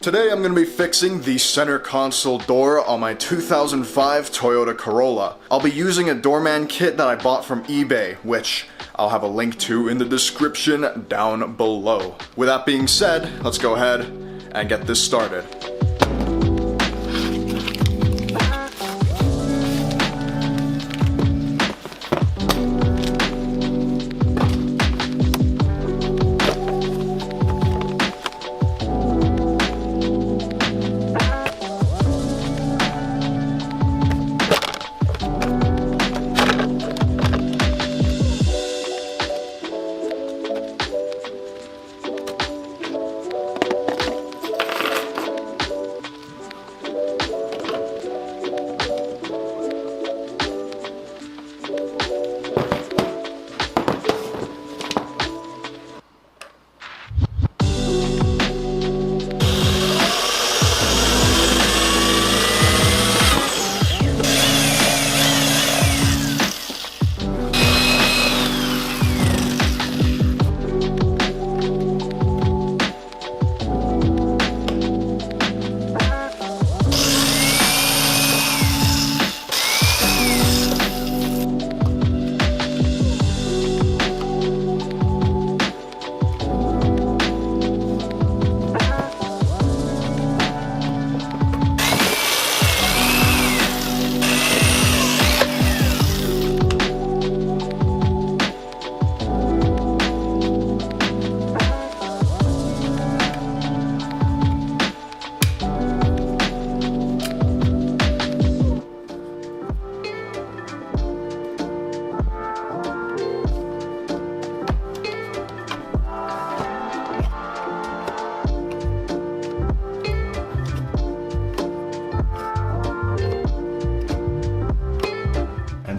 Today I'm going to be fixing the center console door on my 2005 Toyota Corolla. I'll be using a doorman kit that I bought from eBay, which I'll have a link to in the description down below. With that being said, let's go ahead and get this started.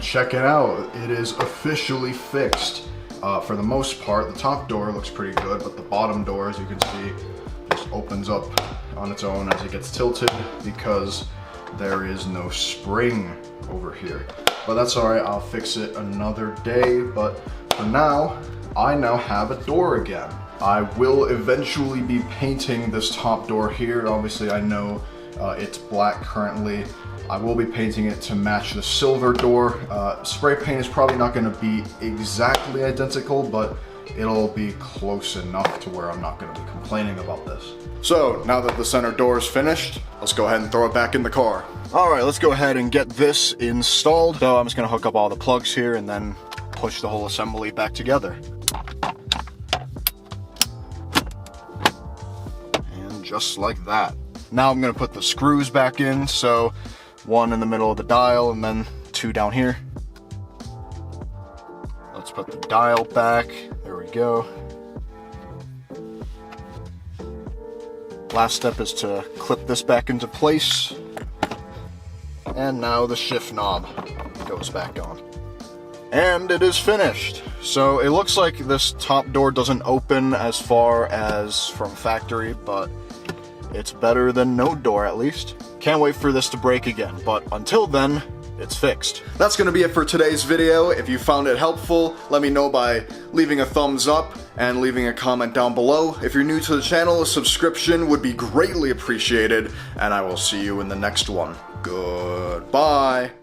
Check it out, it is officially fixed. For the most part, the top door looks pretty good, but the bottom door, as you can see, just opens up on its own as it gets tilted because there is no spring over here. But that's alright, I'll fix it another day, but for now, I now have a door again. I will eventually be painting this top door here. Obviously, I know it's black currently. I will be painting it to match the silver door. Spray paint is probably not going to be exactly identical, but it'll be close enough to where I'm not going to be complaining about this. So, now that the center door is finished, let's go ahead and throw it back in the car. Alright, let's go ahead and get this installed. So I'm just going to hook up all the plugs here and then push the whole assembly back together. And just like that. Now I'm going to put the screws back in, so one in the middle of the dial and then two down here. Let's put the dial back. There we go. Last step is to clip this back into place. And now the shift knob goes back on. And it is finished. So it looks like this top door doesn't open as far as from factory, but it's better than no door at least. Can't wait for this to break again, but until then, it's fixed. That's gonna be it for today's video. If you found it helpful, let me know by leaving a thumbs up and leaving a comment down below. If you're new to the channel, a subscription would be greatly appreciated, and I will see you in the next one. Goodbye.